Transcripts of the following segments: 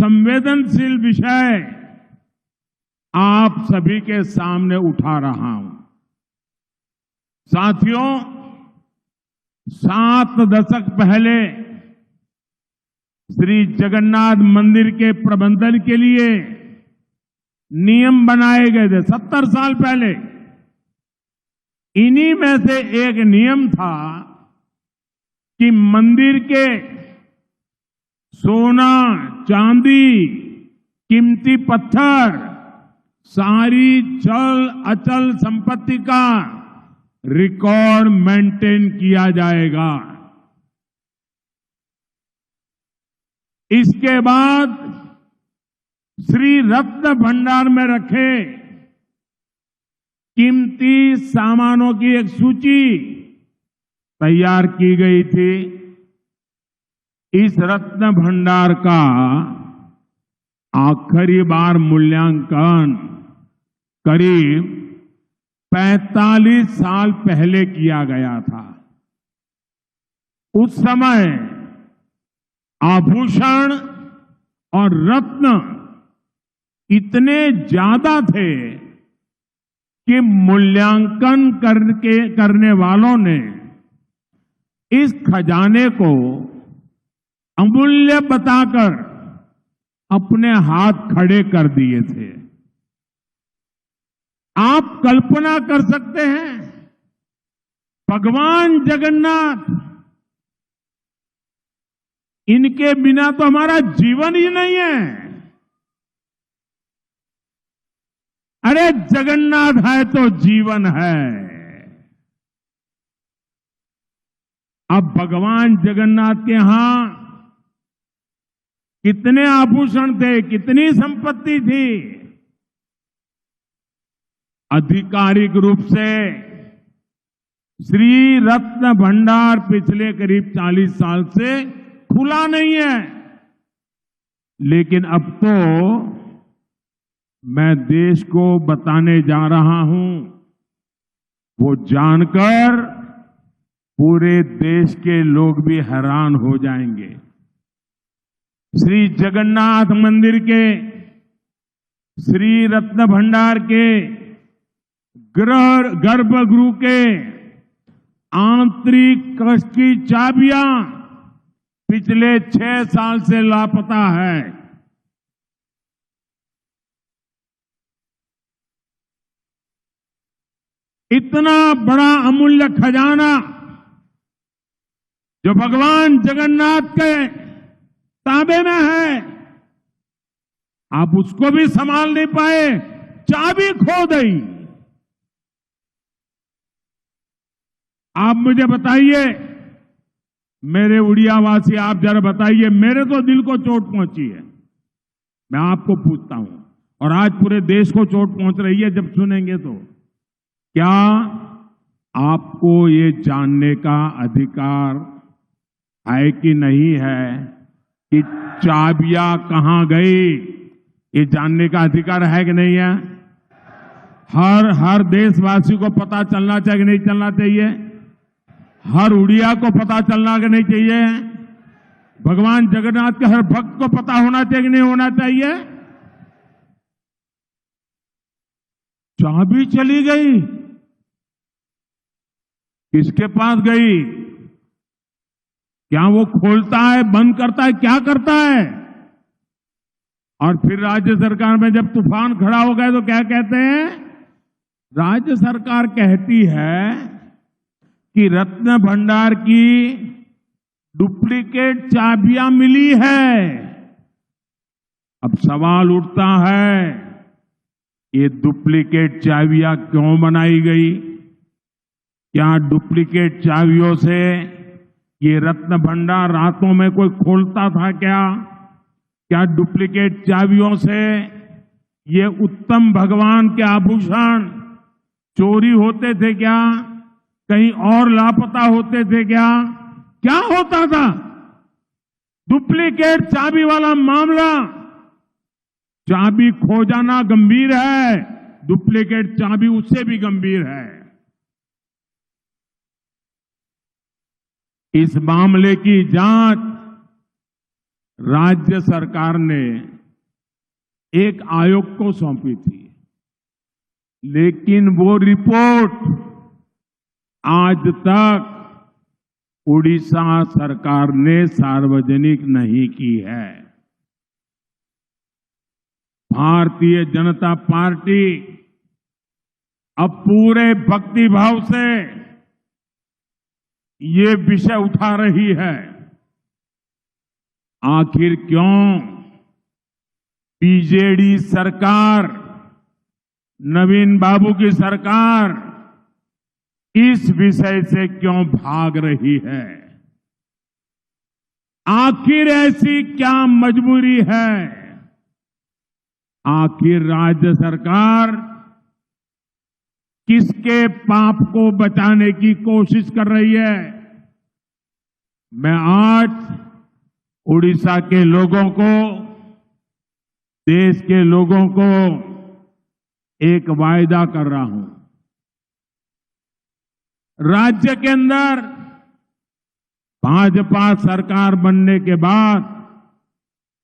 संवेदनशील विषय आप सभी के सामने उठा रहा हूं। साथियों, 7 दशक पहले श्री जगन्नाथ मंदिर के प्रबंधन के लिए नियम बनाए गए थे। 70 साल पहले इन्हीं में से एक नियम था कि मंदिर के सोना, चांदी, कीमती पत्थर, सारी चल अचल संपत्ति का रिकॉर्ड मेंटेन किया जाएगा। इसके बाद श्री रत्न भंडार में रखे कीमती सामानों की एक सूची तैयार की गई थी। इस रत्न भंडार का आखिरी बार मूल्यांकन करीब 45 साल पहले किया गया था। उस समय आभूषण और रत्न इतने ज्यादा थे कि मूल्यांकन करने वालों ने इस खजाने को अमूल्य बताकर अपने हाथ खड़े कर दिए थे। आप कल्पना कर सकते हैं, भगवान जगन्नाथ, इनके बिना तो हमारा जीवन ही नहीं है। अरे जगन्नाथ है तो जीवन है। अब भगवान जगन्नाथ के यहां कितने आभूषण थे, कितनी संपत्ति थी। आधिकारिक रूप से श्री रत्न भंडार पिछले करीब 40 साल से खुला नहीं है, लेकिन अब तो मैं देश को बताने जा रहा हूं। वो जानकर पूरे देश के लोग भी हैरान हो जाएंगे। श्री जगन्नाथ मंदिर के श्री रत्न भंडार के गर्भगृह के आंतरिक कक्ष की चाबियां पिछले 6 साल से लापता है। इतना बड़ा अमूल्य खजाना जो भगवान जगन्नाथ के ताबे में है, आप उसको भी संभाल नहीं पाए, चाबी खो गई। आप मुझे बताइए, मेरे उड़ियावासी, आप जरा बताइए, मेरे तो दिल को चोट पहुंची है। मैं आपको पूछता हूं, और आज पूरे देश को चोट पहुंच रही है जब सुनेंगे तो। क्या आपको ये जानने का अधिकार है कि नहीं है कि चाबियां कहां गई? ये जानने का अधिकार है कि नहीं है? हर देशवासी को पता चलना चाहिए कि नहीं चलना चाहिए? हर उड़िया को पता चलना कि नहीं चाहिए? भगवान जगन्नाथ के हर भक्त को पता होना चाहिए कि नहीं होना चाहिए? चाबी चली गई, किसके पास गई? क्या वो खोलता है, बंद करता है, क्या करता है? और फिर राज्य सरकार में जब तूफान खड़ा हो गया तो क्या कहते हैं? राज्य सरकार कहती है कि रत्न भंडार की डुप्लीकेट चाबियां मिली है। अब सवाल उठता है, ये डुप्लीकेट चाबियां क्यों बनाई गई? क्या डुप्लीकेट चाबियों से ये रत्न भंडार रातों में कोई खोलता था क्या? क्या डुप्लीकेट चाबियों से ये उत्तम भगवान के आभूषण चोरी होते थे क्या? कहीं और लापता होते थे क्या? क्या होता था? डुप्लीकेट चाबी वाला मामला, चाबी खो जाना गंभीर है, डुप्लीकेट चाबी उससे भी गंभीर है। इस मामले की जांच राज्य सरकार ने एक आयोग को सौंपी थी, लेकिन वो रिपोर्ट आज तक उड़ीसा सरकार ने सार्वजनिक नहीं की है। भारतीय जनता पार्टी अब पूरे भक्तिभाव से ये विषय उठा रही है। आखिर क्यों बीजेडी सरकार, नवीन बाबू की सरकार इस विषय से क्यों भाग रही है? आखिर ऐसी क्या मजबूरी है? आखिर राज्य सरकार किसके पाप को बचाने की कोशिश कर रही है? मैं आज उड़ीसा के लोगों को, देश के लोगों को एक वायदा कर रहा हूं। राज्य के अंदर भाजपा सरकार बनने के बाद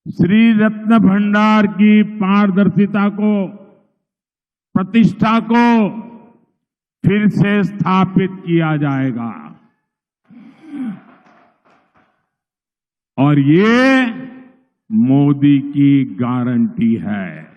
श्री रत्न भंडार की पारदर्शिता को, प्रतिष्ठा को फिर से स्थापित किया जाएगा। और ये मोदी की गारंटी है।